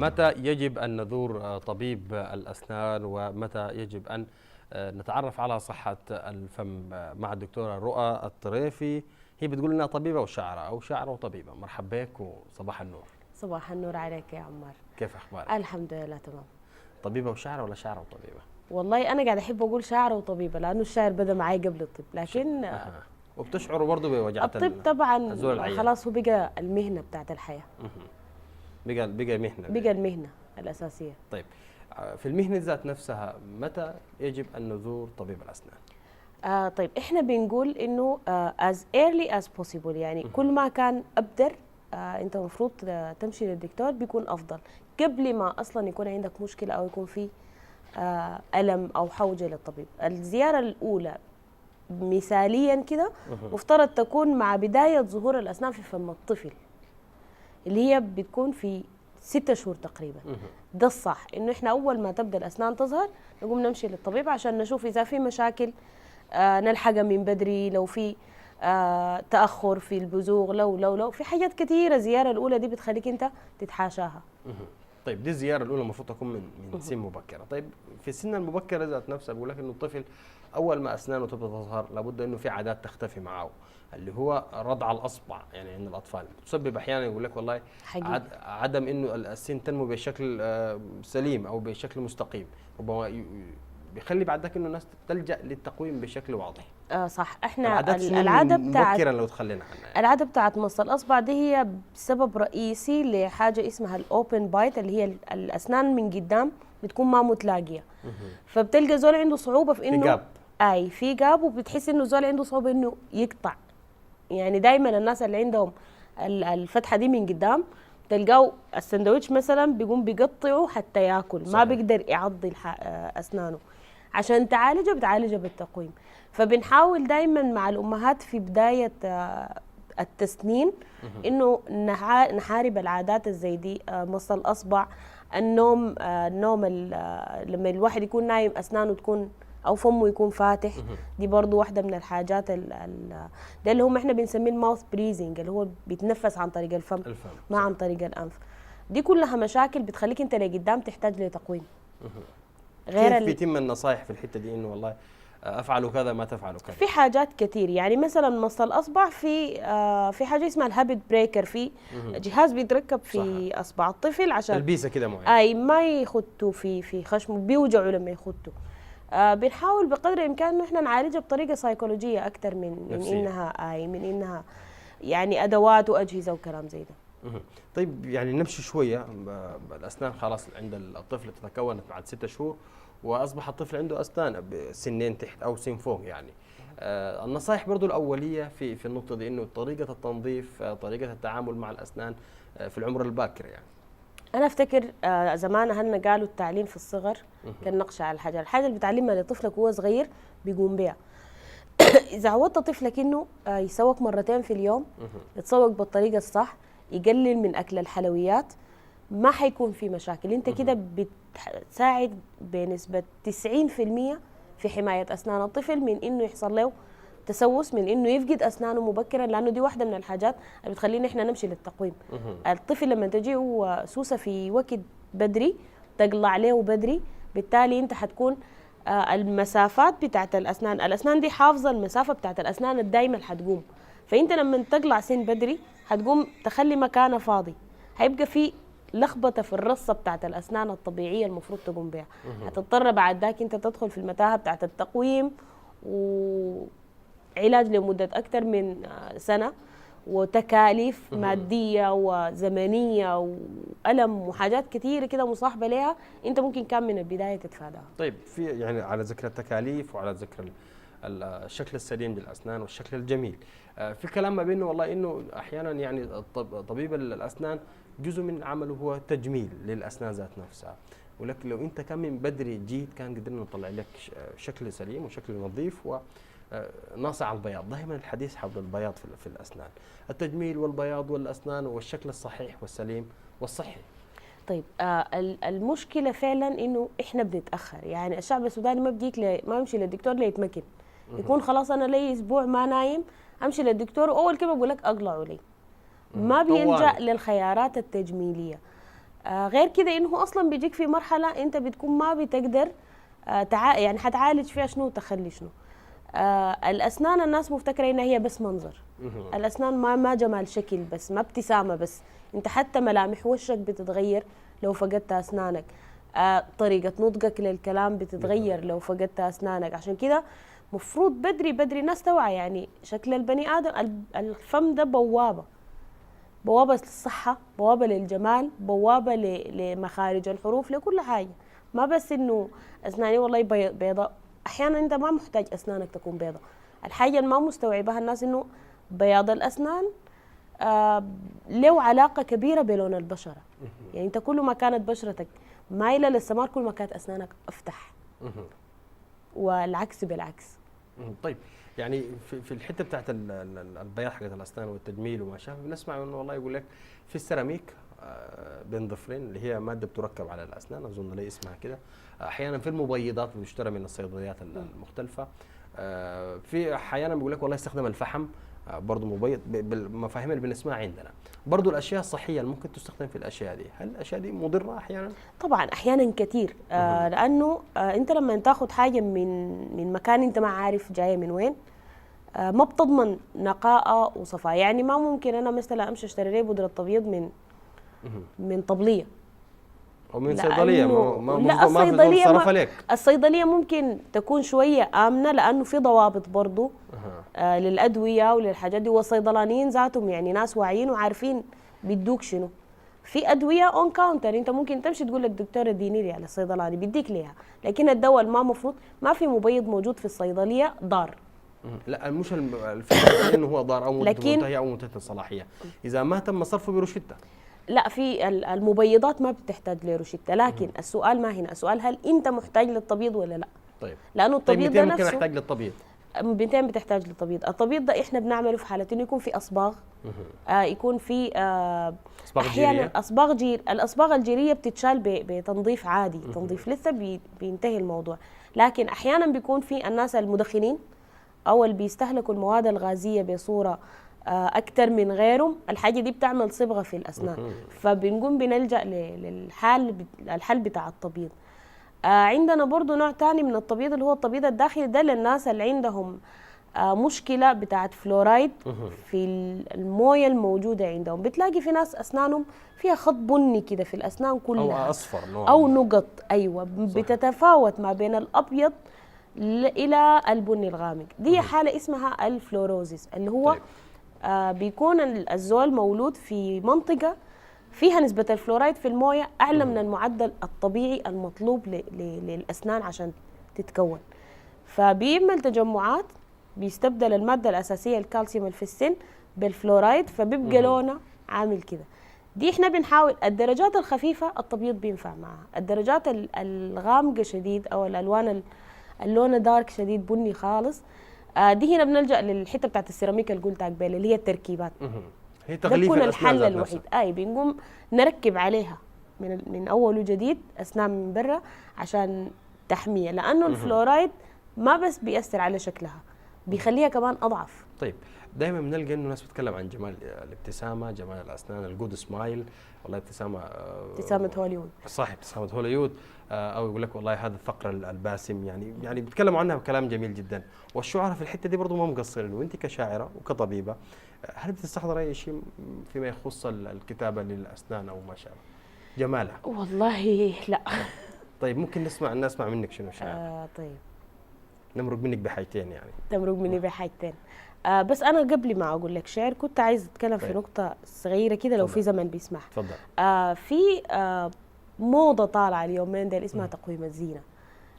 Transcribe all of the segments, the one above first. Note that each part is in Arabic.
متى يجب أن نزور طبيب الأسنان ومتى يجب أن نتعرف على صحة الفم مع الدكتورة رؤى الطريفي؟ هي بتقول لنا طبيبة وشاعرة أو شاعرة وطبيبة. مرحبا بك وصباح النور. صباح النور عليك يا عمار. كيف أخبارك؟ الحمد لله تمام. طبيبة وشاعرة ولا شاعرة وطبيبة؟ والله أنا قاعدة أحب أقول شاعرة وطبيبة لأنه الشعر بدأ معي قبل الطب، لكن وبتشعروا برضه بوجعة الطب طبعا العيان. خلاص هو بقى المهنة بتاعت الحياة. بقى مهنة. بقى المهنة الأساسية. طيب في المهنة ذات نفسها متى يجب أن نزور طبيب الأسنان؟ طيب احنا بنقول انه as early as possible، يعني كل ما كان ابدر انت المفروض تمشي للدكتور بيكون افضل، قبل ما اصلا يكون عندك مشكله او يكون في الم او حوجه للطبيب. الزياره الاولى مثاليا كده مفترض تكون مع بدايه ظهور الاسنان في فم الطفل، اللي هي بتكون في 6 شهور تقريبا. ده الصح، انه احنا اول ما تبدا الاسنان تظهر نقوم نمشي للطبيب عشان نشوف اذا في مشاكل نلحقها من بدري، لو في تأخر في البزوغ، لو في حاجات كثيرة. الزيارة الأولى دي بتخليك أنت تتحاشاها. طيب دي الزيارة الأولى المفروض تكون من سن مبكرة. طيب في السن المبكرة ذات نفسها بقول لك إنه الطفل أول ما أسنانه تبدأ تظهر لابد إنه في عادات تختفي معه، اللي هو رضع الأصبع. يعني عند الأطفال تسبب أحيانا يقول لك والله عدم إنه السن تنمو بشكل سليم أو بشكل مستقيم، ربما بيخلي بعد ذاك انه الناس تلجا للتقويم بشكل واضح. صح. احنا العاده بتاعت مبكرا لو تخلينا عنها يعني. العاده بتاعت مص الاصبع دي هي سبب رئيسي لحاجه اسمها الاوبن بايت، اللي هي الاسنان من قدام بتكون ما متلاقيه. فبتلقى زول عنده صعوبه في انه في جاب وبتحس انه زول عنده صعوبه انه يقطع. يعني دائما الناس اللي عندهم الفتحه دي من قدام تلقاه السندوتش مثلا بيقوم بيقطعه حتى ياكل. صحيح. ما بيقدر يعضي اسنانه. عشان تعالجه بتعالجه بالتقويم. فبنحاول دايما مع الامهات في بدايه التسنين انه نحارب العادات الزي دي، مص الاصبع، النوم لما الواحد يكون نايم اسنانه تكون او فمه يكون فاتح. دي برضو واحده من الحاجات ده اللي هم احنا بنسميه الماوث بريزنج، اللي هو بيتنفس عن طريق الفم ما عن طريق الانف. دي كلها مشاكل بتخليك انت لقدام تحتاج لتقويم. غير كيف بيتم النصائح في الحته دي انه والله افعلوا كذا ما تفعلوا كذا؟ في حاجات كثير، يعني مثلا مص الاصبع في حاجه اسمها الهابت بريكر، في جهاز بيتركب في اصبع الطفل عشان تلبيسه كده معينه ما يخطوا في خشمه، بيوجعوا لما يخطوا. بنحاول بقدر الامكان انه احنا نعالجها بطريقه سيكولوجيه اكثر من انها يعني ادوات واجهزه وكلام زي ده. طيب يعني نمشي شويه. الاسنان خلاص عند الطفل تتكونت بعد 6 شهور واصبح الطفل عنده اسنان سنين تحت او سن فوق يعني. النصائح برضو الاوليه في النقطه دي انه طريقه التنظيف، طريقه التعامل مع الاسنان في العمر الباكر يعني. انا افتكر زمان اهلنا قالوا التعليم في الصغر كالنقش على الحجر. الحاجه اللي بتعلمها لطفلك وهو صغير بيقوم بها. اذا عودت طفلك انه يسوق مرتين في اليوم، يتسوق بالطريقه الصح، يقلل من اكل الحلويات، ما حيكون في مشاكل. انت كده بتساعد بنسبه 90% في حمايه اسنان الطفل من انه يحصل له تسوس، من انه يفقد اسنانه مبكرا، لانه دي واحده من الحاجات اللي بتخلينا احنا نمشي للتقويم. الطفل لما تجيه سوسه في وقت بدري تقلع له بدري، بالتالي انت حتكون المسافات بتاعت الاسنان دي حافظه المسافه بتاعت الاسنان الدايمه اللي حتقوم. فانت لما تقلع سن بدري حتقوم تخلي مكانه فاضي، هيبقى في لخبطه في الرصه بتاعت الاسنان الطبيعيه المفروض تقوم بها. هتضطر بعد ذاك انت تدخل في المتاهه بتاعت التقويم وعلاج لمده اكثر من سنه، وتكاليف ماديه وزمنيه والم وحاجات كثيره كده مصاحبه لها انت ممكن كان من البدايه تتفاداها. طيب في يعني على ذكر التكاليف وعلى ذكر الشكل السليم للاسنان والشكل الجميل، في كلام ما بينه والله انه احيانا يعني طبيب الاسنان جزء من عمله هو تجميل للاسنان ذات نفسها، ولكن لو انت كان من بدري جيت كان قدرنا نطلع لك شكل سليم وشكل نظيف وناصع البياض. دائما الحديث حول البياض في الاسنان، التجميل والبياض والاسنان والشكل الصحيح والسليم والصحي. طيب المشكله فعلا انه احنا بنتاخر. يعني الشعب السوداني ما بيمشي للدكتور ليتمكن. يكون خلاص انا لي اسبوع ما نايم امشي للدكتور واول كلمه بقول لك اقلعوا لي. ما بيلجا للخيارات التجميليه. غير كده انه هو اصلا بيجيك في مرحله انت بتكون ما بتقدر يعني حتعالج فيها شنو وتخلي شنو. الاسنان الناس مفتكره انها هي بس منظر. الاسنان ما جمال شكل بس، ما ابتسامه بس، انت حتى ملامح وشك بتتغير لو فقدت اسنانك. طريقه نطقك للكلام بتتغير لو فقدت اسنانك. عشان كده مفروض بدري بدري الناس توعى، يعني شكل البني ادم الفم ده بوابة للصحة، بوابة للجمال، بوابة لمخارج الحروف، لكل حاجة. ما بس إنه أسناني والله بيضاء، أحيانا أنت ما محتاج أسنانك تكون بيضاء. الحاجة اللي ما مستوعبها الناس إنه بياض الأسنان له علاقة كبيرة بلون البشرة. يعني أنت كل ما كانت بشرتك مايلة للسمار كل ما كانت أسنانك أفتح، والعكس بالعكس. طيب يعني في الحته بتاعت البياض حقت الاسنان والتجميل وما شابه، بنسمع انه والله يقول لك في السيراميك بين ضفرين اللي هي ماده بتركب على الاسنان، اظن لي اسمها كده. احيانا في المبيضات اللي بتشترى من الصيدليات المختلفه، في احيانا بيقول لك والله استخدم الفحم برضه مبيض بالمفاهيم اللي بنسمعها عندنا. برضه الاشياء الصحيه اللي ممكن تستخدم في الاشياء دي، هل الاشياء دي مضره احيانا؟ طبعا احيانا كثير. لانه انت لما تاخذ حاجه من مكان انت ما عارف جايه من وين، ما بتضمن نقاء وصفاء. يعني ما ممكن انا مثلا امشي اشتري لي بودره تبييض من طبليه او من صيدليه. لا الصيدليه الصيدليه ممكن تكون شويه امنه لانه في ضوابط برضه للادويه وللحاجات دي، والصيدلانيين ذاتهم يعني ناس واعيين وعارفين بيدوك شنو. في ادويه اون كاونتر انت ممكن تمشي تقول للدكتور اديني لي على الصيدلاني بيديك ليها، لكن الدواء ما مفروض ما في مبيض موجود في الصيدليه ضار. لا مش الفكره انه هو ضار او منتهي او منتهي الصلاحيه، اذا ما تم صرفه بروشته. لا، في المبيضات ما بتحتاج لروشته، لكن السؤال ما هنا، السؤال هل انت محتاج للتبييض ولا لا؟ طيب لانه التبييض ده ممكن احتاج للتبييض، 200 بتحتاج للتبييض. التبييض ده احنا بنعمله في حالة انه يكون في اصباغ، يكون في احيانا اصباغ جير. الاصباغ الجيريه بتتشال بتنظيف عادي، تنظيف لسه بينتهي الموضوع. لكن احيانا بيكون في الناس المدخنين او اللي بيستهلكوا المواد الغازيه بصوره اكثر من غيرهم، الحاجه دي بتعمل صبغه في الاسنان، فبنقوم بنلجا للحل بتاع التبييض. عندنا برضو نوع تاني من التبييض اللي هو التبييض الداخلي، ده للناس اللي عندهم مشكلة بتاعت فلورايد في الموية الموجودة عندهم. بتلاقي في ناس أسنانهم فيها خط بني كده في الأسنان كلها، أو أصفر نوع أو نقط. أيوة صح. بتتفاوت ما بين الأبيض إلى البني الغامق. دي حالة اسمها الفلوروزيس، اللي هو طيب. بيكون الزول مولود في منطقة فيها نسبة الفلورايد في الموية أعلى من المعدل الطبيعي المطلوب للأسنان عشان تتكون، فبيعمل تجمعات، بيستبدل المادة الأساسية الكالسيوم اللي في السن بالفلورايد، فبيبقى لونه عامل كده. دي احنا بنحاول الدرجات الخفيفة التبييض بينفع معها، الدرجات الغامقة شديد أو الألوان اللون دارك شديد بني خالص، دي هنا بنلجأ للحتة بتاعت السيراميك اللي قلت قبل اللي هي التركيبات. هي تغليف الأسنان الحل الوحيد. بنقوم نركب عليها من أول وجديد أسنان من برا عشان تحمية، لأنه الفلورايد ما بس بيأثر على شكلها، بيخليها كمان أضعف. طيب دائما بنلقى انه الناس بتتكلم عن جمال الابتسامه، جمال الاسنان، الجود سمايل، والله ابتسامه هوليوود. صح، ابتسامه هوليوود. او يقول لك والله هذا الثقر الباسم، يعني بيتكلموا عنها بكلام جميل جدا. والشعراء في الحته دي برضه ما مقصرين، وانت كشاعره وكطبيبه هل بتستحضر اي شيء فيما يخص الكتابه للاسنان او ما شابه جمالها؟ والله لا. طيب ممكن نسمع منك شنو شاعر؟ طيب نمرق منك بحاجتين يعني. تمرق مني بحاجتين. بس انا قبل ما اقول لك شعر كنت عايز اتكلم في نقطه صغيره كده لو في زمن بيسمح. تفضل. في موضه طالعه اليومين دي اسمها تقويم الزينه.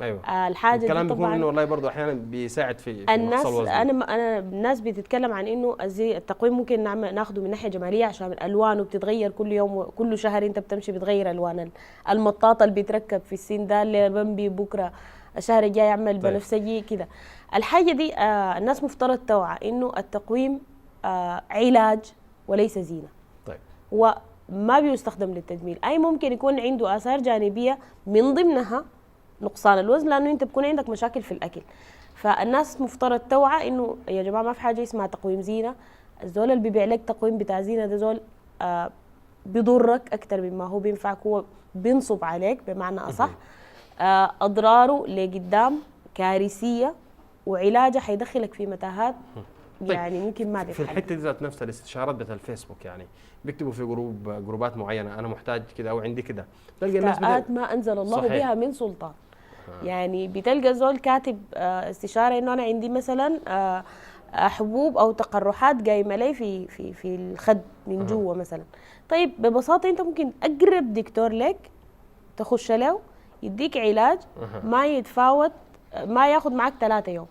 ايوه. الحاجه الكلام دي بيكون انه والله برضه احيانا بيساعد في الناس نقص الوزن. انا الناس بتتكلم عن انه التقويم ممكن ناخده من ناحيه جماليه عشان الوانه بتتغير كل يوم، كل شهر انت بتمشي بتغير الوان المطاط اللي بيتركب في السن ده اللي بمبي بكره الشهر الجاي يعمل بنفسجي كده. الحاجه دي الناس مفترض توعى انه التقويم علاج وليس زينه. طيب. وما بيستخدم للتجميل، اي ممكن يكون عنده اثار جانبيه من ضمنها نقصان الوزن، لانه انت بكون عندك مشاكل في الاكل. فالناس مفترض توعى انه يا جماعه ما في حاجه اسمها تقويم زينه. الزول اللي بيبيع لك تقويم بتاع زينه ده زول بيضرك اكثر مما هو بينفعك، هو بينصب عليك بمعنى اصح. اضراره لقدام كارثيه، وعلاجها حيدخلك في متاهات يعني ممكن ما في تتحل. الحته دي ذات نفسها الاستشارات بتاع الفيسبوك يعني بيكتبوا في جروبات معينه انا محتاج كده او عندي كده، تلقى الناس استاءات ما انزل الله صحيح. بها من سلطان. يعني بتلقى زول كاتب استشاره انه انا عندي مثلا حبوب او تقرحات قايمه لي في الخد من جوا مثلا. طيب ببساطه انت ممكن اقرب دكتور لك تخش له يديك علاج ما يتفاوت، ما ياخذ معك 3 يوم.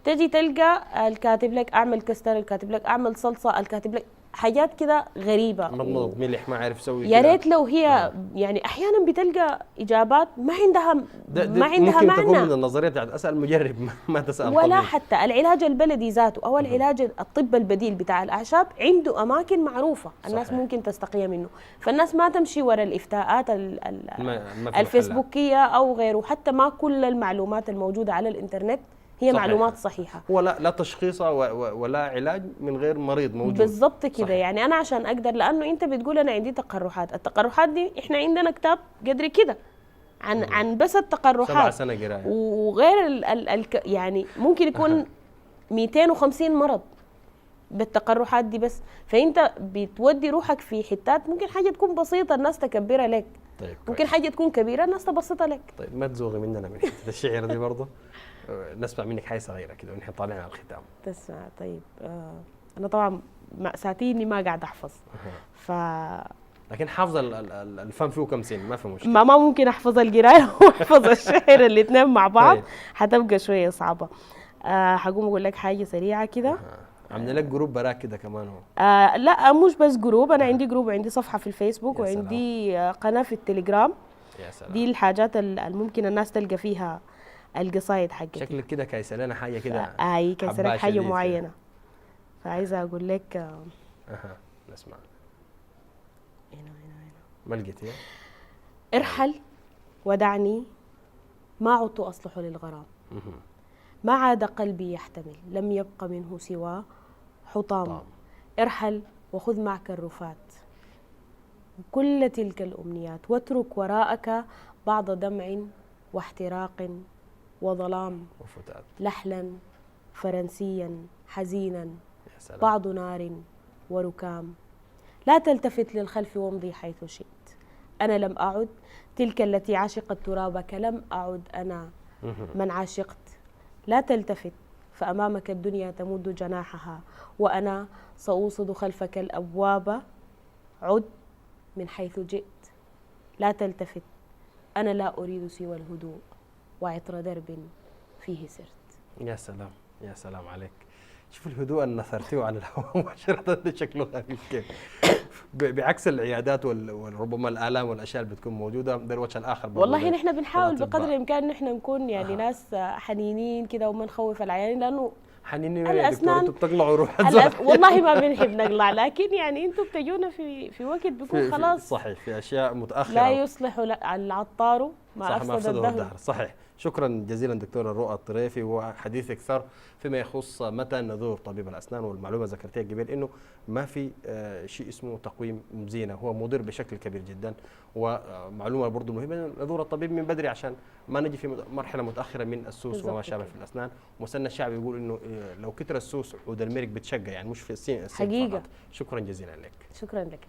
تجي تلقى الكاتب لك اعمل كستر، الكاتب لك اعمل صلصه، الكاتب لك حاجات كده غريبه. مضمض ملح ما عارف يسوي يا كده. ريت لو هي يعني احيانا بتلقى اجابات ما عندها ما عندها ممكن تكون من معنى، النظريه بتاعت اسال مجرب ما تسال ولا طبيب. حتى العلاج البلدي ذاته او العلاج الطب البديل بتاع الاعشاب عنده اماكن معروفه الناس صحيح. ممكن تستقي منه. فالناس ما تمشي ورا الافتاءات ما في الفيسبوكيه او غيره. حتى ما كل المعلومات الموجوده على الانترنت هي صحيح. معلومات صحيحه. ولا تشخيص ولا علاج من غير مريض موجود. بالضبط كده. صحيح. يعني انا عشان اقدر، لانه انت بتقول انا عندي تقرحات، التقرحات دي احنا عندنا كتاب قدر كده عن بس 7 التقرحات، سنة قرايه. وغير يعني ممكن يكون 250 مرض بالتقرحات دي بس. فانت بتودي روحك في حتات ممكن حاجه تكون بسيطه الناس تكبرها لك، طيب ممكن حاجه تكون كبيره الناس تبسطها لك. طيب ما تزوغي مننا من حته الشعر دي برضه. نسمع منك حاجه صغيره كده ونحن طالعين على الختام. تسمع طيب. انا طبعا مأساتي اني ما قاعد احفظ، ف لكن حافظ الفم فيه كم سن ما في مشكله. ما ممكن احفظ القرايه واحفظ الشعر الاثنين مع بعض. طيب. حتبقى شويه صعبه. حقوم اقول لك حاجه سريعه كده. عملنا لك جروب براك كده كمان هو. لا مش بس جروب، انا عندي جروب وعندي صفحه في الفيسبوك يا وعندي قناه في التليجرام. يا سلام. دي الحاجات الممكن الناس تلقى فيها القصايد حقتي. شكلك كده كايسه لنا حاجه كده. اي كسرك حباية حاجه شديد معينه. فعايزه اقول لك اها نسمع. هنا. ما لقيتيها؟ ارحل ودعني ما عدت اصلح للغرام. ما عاد قلبي يحتمل، لم يبق منه سوى حطام. ارحل وخذ معك الرفات كل تلك الأمنيات، واترك وراءك بعض دمع واحتراق وظلام، وفتات لحلا فرنسيا حزينا يا سلام. بعض نار وركام. لا تلتفت للخلف وامضي حيث شئت، أنا لم أعد تلك التي عشقت ترابك، لم أعد أنا من عشقت. لا تلتفت فأمامك الدنيا تمد جناحها، وأنا سأوصد خلفك الأبواب، عد من حيث جئت. لا تلتفت، أنا لا أريد سوى الهدوء وعطر درب فيه سرت. يا سلام يا سلام عليك. شوف الهدوء اللي نثرتيه على الهواء مباشرة ده شكله خفيف كيف. بعكس العيادات وربما الآلام والأشياء اللي بتكون موجودة ده الوجه الآخر. والله نحن بنحاول بقدر الإمكان نحن نكون يعني ناس حنينين كده وما نخوف العيانين، لأنه حنينين يا دكتور انتوا بتقلعوا روح والله ما بنحب نقلع، لكن يعني انتوا بتجونا في وقت بيكون خلاص صحيح في اشياء متاخره لا يصلح العطار ما افسد الدهر. صحيح. شكرا جزيلا دكتوره رؤى الطريفي، وحديث اكثر فيما يخص متى نزور طبيب الاسنان. والمعلومه ذكرتيها قبل انه ما في شيء اسمه تقويم زينه، هو مضر بشكل كبير جدا. ومعلومه برضه مهمه نزور الطبيب من بدري عشان ما نجي في مرحله متاخره من السوس وما شابه في الاسنان. ومثلنا الشعب يقول انه لو كتر السوس عود المرق بتشقى، يعني مش في السين حقيقه. شكرا جزيلا لك. شكرا لك.